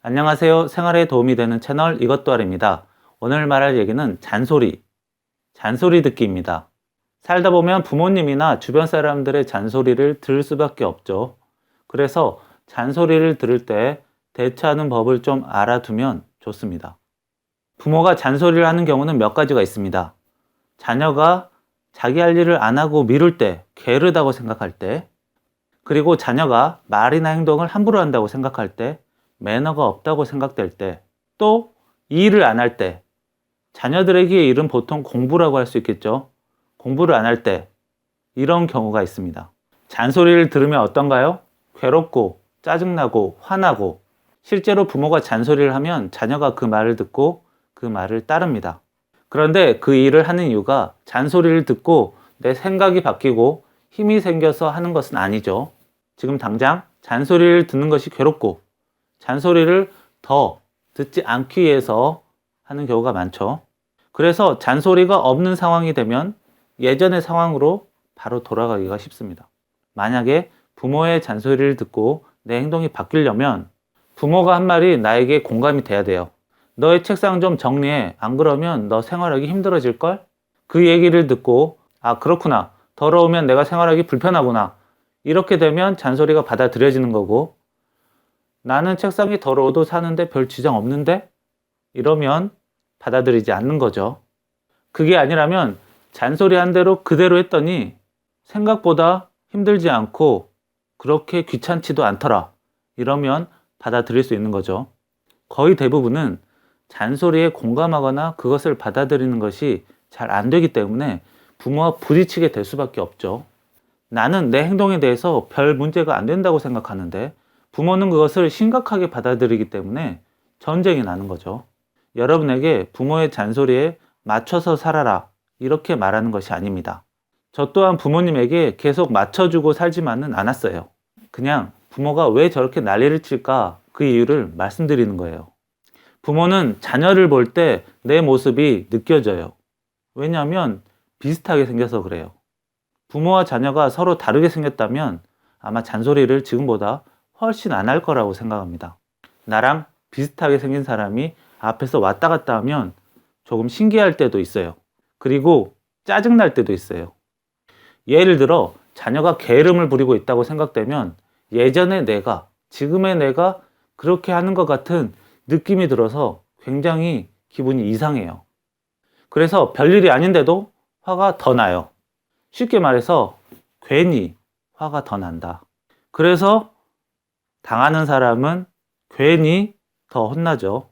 안녕하세요. 생활에 도움이 되는 채널 이것도 알입니다. 오늘 말할 얘기는 잔소리 듣기입니다. 살다 보면 부모님이나 주변 사람들의 잔소리를 들을 수밖에 없죠. 그래서 잔소리를 들을 때 대처하는 법을 좀 알아두면 좋습니다. 부모가 잔소리를 하는 경우는 몇 가지가 있습니다. 자녀가 자기 할 일을 안 하고 미룰 때, 게으르다고 생각할 때, 그리고 자녀가 말이나 행동을 함부로 한다고 생각할 때, 매너가 없다고 생각될 때, 또 이 일을 안 할 때, 자녀들에게 이 일은 보통 공부라고 할 수 있겠죠. 공부를 안 할 때, 이런 경우가 있습니다. 잔소리를 들으면 어떤가요? 괴롭고, 짜증나고, 화나고, 실제로 부모가 잔소리를 하면 자녀가 그 말을 듣고 그 말을 따릅니다. 그런데 그 일을 하는 이유가 잔소리를 듣고 내 생각이 바뀌고 힘이 생겨서 하는 것은 아니죠. 지금 당장 잔소리를 듣는 것이 괴롭고 잔소리를 더 듣지 않기 위해서 하는 경우가 많죠. 그래서 잔소리가 없는 상황이 되면 예전의 상황으로 바로 돌아가기가 쉽습니다. 만약에 부모의 잔소리를 듣고 내 행동이 바뀌려면 부모가 한 말이 나에게 공감이 돼야 돼요. 너의 책상 좀 정리해. 안 그러면 너 생활하기 힘들어질걸? 그 얘기를 듣고 아 그렇구나. 더러우면 내가 생활하기 불편하구나. 이렇게 되면 잔소리가 받아들여지는 거고 나는 책상이 더러워도 사는데 별 지장 없는데? 이러면 받아들이지 않는 거죠. 그게 아니라면 잔소리 한 대로 그대로 했더니 생각보다 힘들지 않고 그렇게 귀찮지도 않더라. 이러면 받아들일 수 있는 거죠. 거의 대부분은 잔소리에 공감하거나 그것을 받아들이는 것이 잘 안 되기 때문에 부모와 부딪히게 될 수밖에 없죠. 나는 내 행동에 대해서 별 문제가 안 된다고 생각하는데 부모는 그것을 심각하게 받아들이기 때문에 전쟁이 나는 거죠. 여러분에게 부모의 잔소리에 맞춰서 살아라 이렇게 말하는 것이 아닙니다. 저 또한 부모님에게 계속 맞춰주고 살지만은 않았어요. 그냥 부모가 왜 저렇게 난리를 칠까 그 이유를 말씀드리는 거예요. 부모는 자녀를 볼 때 내 모습이 느껴져요. 왜냐하면 비슷하게 생겨서 그래요. 부모와 자녀가 서로 다르게 생겼다면 아마 잔소리를 지금보다 훨씬 안 할 거라고 생각합니다. 나랑 비슷하게 생긴 사람이 앞에서 왔다 갔다 하면 조금 신기할 때도 있어요. 그리고 짜증날 때도 있어요. 예를 들어 자녀가 게으름을 부리고 있다고 생각되면 예전의 내가, 지금의 내가 그렇게 하는 것 같은 느낌이 들어서 굉장히 기분이 이상해요. 그래서 별일이 아닌데도 화가 더 나요. 쉽게 말해서 괜히 화가 더 난다. 그래서 당하는 사람은 괜히 더 혼나죠.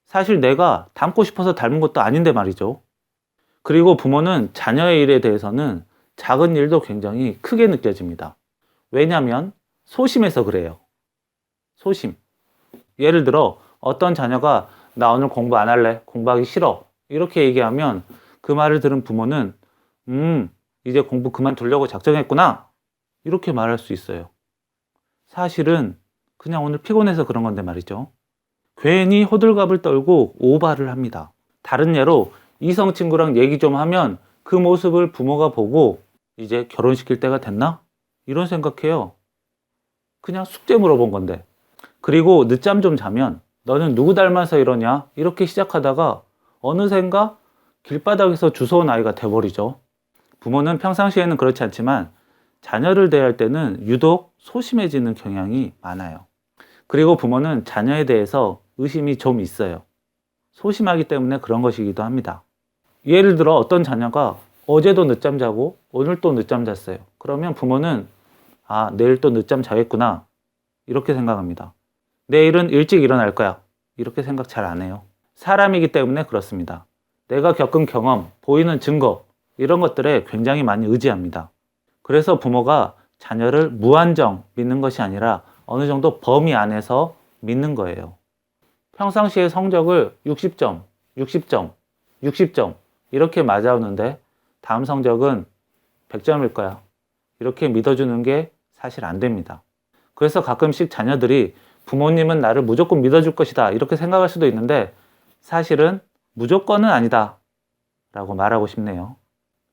사실 내가 닮고 싶어서 닮은 것도 아닌데 말이죠. 그리고 부모는 자녀의 일에 대해서는 작은 일도 굉장히 크게 느껴집니다. 왜냐하면 소심해서 그래요. 소심. 예를 들어 어떤 자녀가 나 오늘 공부 안 할래. 공부하기 싫어. 이렇게 얘기하면 그 말을 들은 부모는 이제 공부 그만두려고 작정했구나. 이렇게 말할 수 있어요. 사실은 그냥 오늘 피곤해서 그런 건데 말이죠. 괜히 호들갑을 떨고 오바를 합니다. 다른 예로 이성 친구랑 얘기 좀 하면 그 모습을 부모가 보고 이제 결혼시킬 때가 됐나? 이런 생각해요. 그냥 숙제 물어본 건데. 그리고 늦잠 좀 자면 너는 누구 닮아서 이러냐? 이렇게 시작하다가 어느샌가 길바닥에서 주워온 아이가 돼버리죠. 부모는 평상시에는 그렇지 않지만 자녀를 대할 때는 유독 소심해지는 경향이 많아요. 그리고 부모는 자녀에 대해서 의심이 좀 있어요. 소심하기 때문에 그런 것이기도 합니다. 예를 들어 어떤 자녀가 어제도 늦잠 자고 오늘 또 늦잠 잤어요. 그러면 부모는 아, 내일 또 늦잠 자겠구나. 이렇게 생각합니다. 내일은 일찍 일어날 거야. 이렇게 생각 잘 안 해요. 사람이기 때문에 그렇습니다. 내가 겪은 경험, 보이는 증거 이런 것들에 굉장히 많이 의지합니다. 그래서 부모가 자녀를 무한정 믿는 것이 아니라 어느 정도 범위 안에서 믿는 거예요. 평상시에 성적을 60점, 60점, 60점 이렇게 맞아오는데 다음 성적은 100점일 거야. 이렇게 믿어주는 게 사실 안 됩니다. 그래서 가끔씩 자녀들이 부모님은 나를 무조건 믿어줄 것이다 이렇게 생각할 수도 있는데 사실은 무조건은 아니다 라고 말하고 싶네요.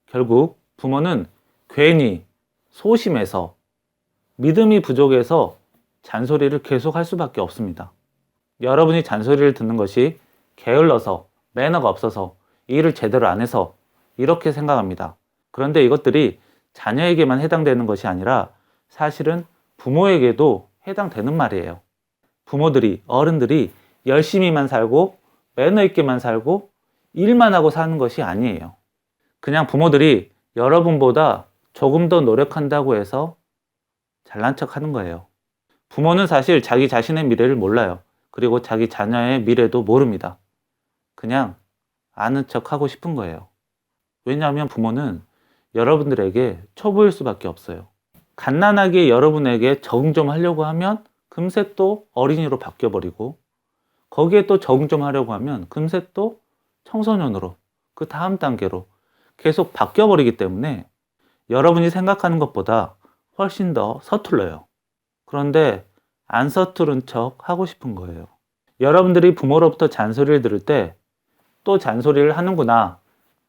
결국 부모는 괜히 소심해서 믿음이 부족해서 잔소리를 계속 할 수밖에 없습니다. 여러분이 잔소리를 듣는 것이 게을러서, 매너가 없어서, 일을 제대로 안 해서 이렇게 생각합니다. 그런데 이것들이 자녀에게만 해당되는 것이 아니라 사실은 부모에게도 해당되는 말이에요. 부모들이, 어른들이 열심히만 살고 매너 있게만 살고 일만 하고 사는 것이 아니에요. 그냥 부모들이 여러분보다 조금 더 노력한다고 해서 잘난 척 하는 거예요. 부모는 사실 자기 자신의 미래를 몰라요. 그리고 자기 자녀의 미래도 모릅니다. 그냥 아는 척 하고 싶은 거예요. 왜냐하면 부모는 여러분들에게 초보일 수밖에 없어요. 갓난아기 여러분에게 적응 좀 하려고 하면 금세 또 어린이로 바뀌어버리고, 거기에 또 적응 좀 하려고 하면 금세 또 청소년으로, 그 다음 단계로 계속 바뀌어버리기 때문에 여러분이 생각하는 것보다 훨씬 더 서툴러요. 그런데 안 서투른 척 하고 싶은 거예요. 여러분들이 부모로부터 잔소리를 들을 때 또 잔소리를 하는구나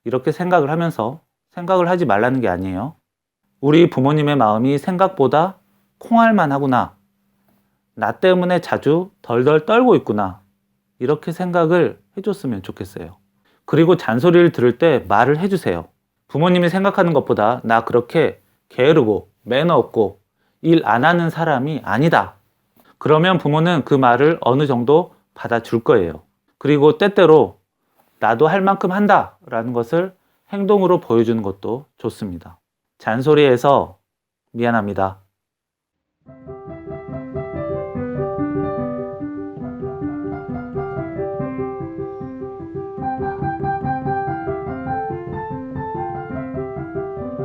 이렇게 생각을 하면서 생각을 하지 말라는 게 아니에요. 우리 부모님의 마음이 생각보다 콩알만 하구나. 나 때문에 자주 덜덜 떨고 있구나. 이렇게 생각을 해줬으면 좋겠어요. 그리고 잔소리를 들을 때 말을 해주세요. 부모님이 생각하는 것보다 나 그렇게 게으르고 매너 없고 일 안 하는 사람이 아니다. 그러면 부모는 그 말을 어느 정도 받아줄 거예요. 그리고 때때로 나도 할 만큼 한다 라는 것을 행동으로 보여주는 것도 좋습니다. 잔소리해서 미안합니다.